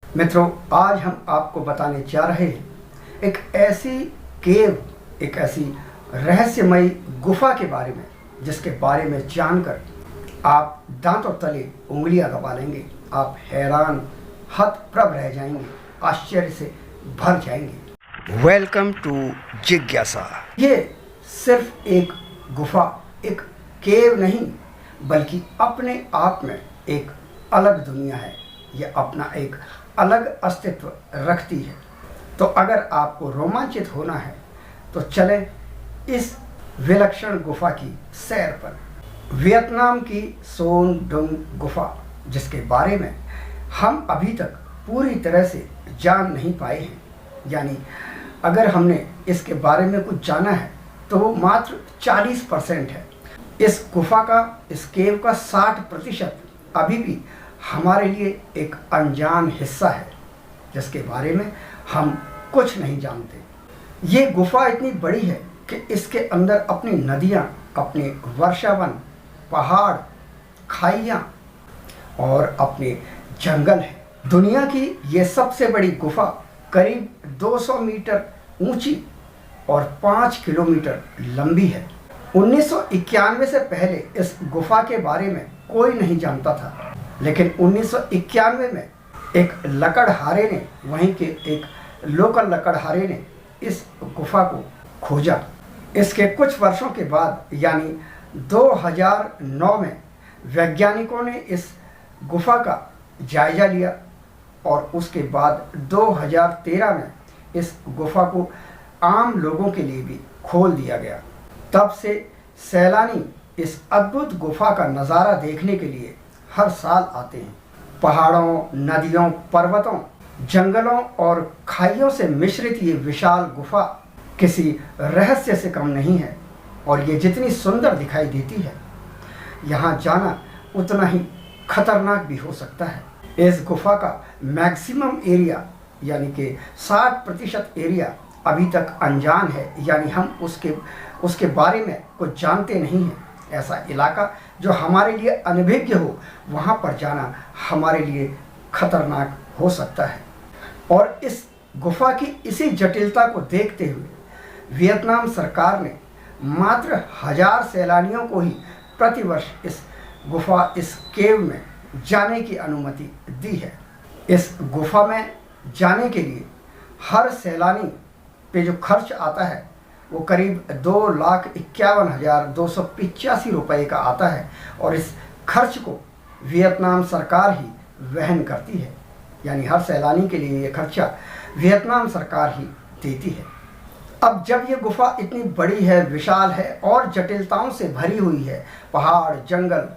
मित्रों, आज हम आपको बताने जा रहे हैं एक ऐसी केव, एक ऐसी रहस्यमयी गुफा के बारे में जिसके बारे में जानकर आप दांतों तले उंगलियां दबा लेंगे। आप हैरान हतप्रभ रह जाएंगे, आश्चर्य से भर जाएंगे। वेलकम टू जिज्ञासा। ये सिर्फ एक गुफा, एक केव नहीं, बल्कि अपने आप में एक अलग दुनिया है। ये अपना एक अलग अस्तित्व रखती है। तो अगर आपको रोमांचित होना है तो चलें इस विलक्षण गुफा की सैर पर। वियतनाम की सोन डुंग गुफा, जिसके बारे में हम अभी तक पूरी तरह से जान नहीं पाए हैं, यानी अगर हमने इसके बारे में कुछ जाना है तो वो मात्र 40% है। इस गुफा का, इस केव का 60% अभी भी हमारे लिए एक अनजान हिस्सा है, जिसके बारे में हम कुछ नहीं जानते। ये गुफा इतनी बड़ी है कि इसके अंदर अपनी नदियाँ, अपने वर्षावन, पहाड़, खाइयाँ और अपने जंगल हैं। दुनिया की ये सबसे बड़ी गुफा करीब 200 मीटर ऊंची और 5 किलोमीटर लंबी है। 1991 से पहले इस गुफा के बारे में कोई नहीं जानता था, लेकिन 1991 में एक लकड़हारे ने, वहीं के एक लोकल लकड़हारे ने इस गुफा को खोजा। इसके कुछ वर्षों के बाद यानी 2009 में वैज्ञानिकों ने इस गुफा का जायजा लिया और उसके बाद 2013 में इस गुफा को आम लोगों के लिए भी खोल दिया गया। तब से सैलानी इस अद्भुत गुफा का नज़ारा देखने के लिए हर साल आते हैं। पहाड़ों, नदियों, पर्वतों, जंगलों और खाइयों से मिश्रित ये विशाल गुफा किसी रहस्य से कम नहीं है, और ये जितनी सुंदर दिखाई देती है, यहाँ जाना उतना ही खतरनाक भी हो सकता है। इस गुफा का मैक्सिमम एरिया यानी कि 60% एरिया अभी तक अनजान है, यानी हम उसके बारे में कुछ जानते नहीं हैं। ऐसा इलाका जो हमारे लिए अनभिज्ञ हो, वहाँ पर जाना हमारे लिए खतरनाक हो सकता है। और इस गुफा की इसी जटिलता को देखते हुए वियतनाम सरकार ने मात्र 1000 सैलानियों को ही प्रतिवर्ष इस गुफा, इस केव में जाने की अनुमति दी है। इस गुफा में जाने के लिए हर सैलानी पे जो खर्च आता है वो करीब 2,51,285 रुपये का आता है, और इस खर्च को वियतनाम सरकार ही वहन करती है, यानी हर सैलानी के लिए ये खर्चा वियतनाम सरकार ही देती है। अब जब ये गुफा इतनी बड़ी है, विशाल है और जटिलताओं से भरी हुई है, पहाड़, जंगल,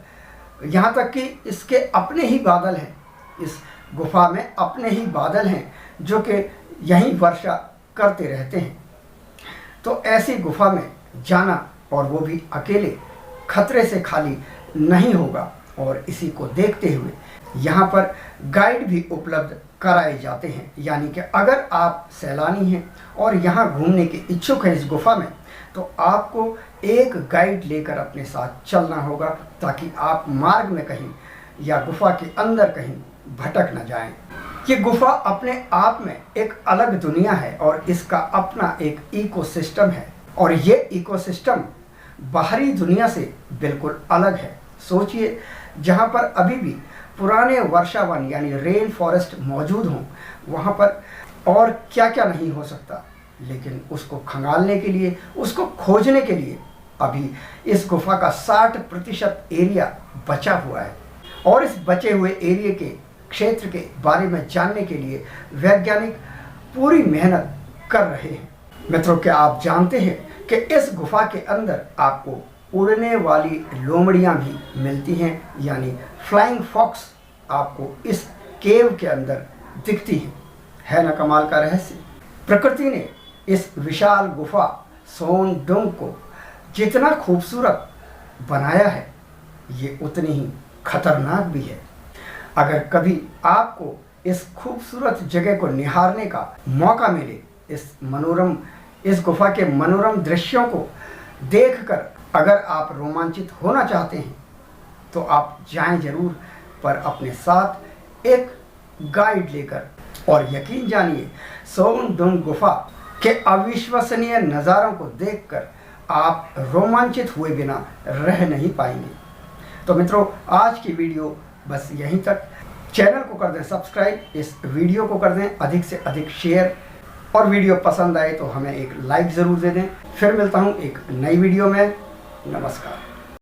यहाँ तक कि इसके अपने ही बादल हैं, इस गुफा में अपने ही बादल हैं जो कि यहीं वर्षा करते रहते हैं, तो ऐसी गुफा में जाना, और वो भी अकेले, खतरे से खाली नहीं होगा। और इसी को देखते हुए यहाँ पर गाइड भी उपलब्ध कराए जाते हैं, यानी कि अगर आप सैलानी हैं और यहाँ घूमने के इच्छुक हैं इस गुफा में, तो आपको एक गाइड लेकर अपने साथ चलना होगा, ताकि आप मार्ग में कहीं या गुफा के अंदर कहीं भटक न जाएं। ये गुफा अपने आप में एक अलग दुनिया है और इसका अपना एक इकोसिस्टम है, और ये इकोसिस्टम बाहरी दुनिया से बिल्कुल अलग है। सोचिए, जहाँ पर अभी भी पुराने वर्षावन यानी रेन फॉरेस्ट मौजूद हों, वहाँ पर और क्या क्या नहीं हो सकता, लेकिन उसको खंगालने के लिए, उसको खोजने के लिए अभी इस गुफा का 60% एरिया बचा हुआ है। और इस बचे हुए एरिया के क्षेत्र के बारे में जानने के लिए वैज्ञानिक पूरी मेहनत कर रहे हैं। मित्रों, क्या आप जानते हैं कि इस गुफा के अंदर आपको उड़ने वाली लोमड़ियां भी मिलती हैं, यानी फ्लाइंग फॉक्स आपको इस केव के अंदर दिखती हैं। है ना कमाल का रहस्य। प्रकृति ने इस विशाल गुफा सोन डुंग को जितना खूबसूरत बनाया है, ये उतनी ही खतरनाक भी है। अगर कभी आपको इस खूबसूरत जगह को निहारने का मौका मिले, इस गुफा के मनोरम दृश्यों को देखकर अगर आप रोमांचित होना चाहते हैं, तो आप जाएं जरूर, पर अपने साथ एक गाइड लेकर और यकीन जानिए सोनडुंग गुफा के अविश्वसनीय नज़ारों को देखकर आप रोमांचित हुए बिना रह नहीं पाएंगे। तो मित्रों, आज की वीडियो बस यहीं तक। चैनल को कर दें सब्सक्राइब, इस वीडियो को कर दें अधिक से अधिक शेयर, और वीडियो पसंद आए तो हमें एक लाइक ज़रूर दे दें। फिर मिलता हूँ एक नई वीडियो में। नमस्कार।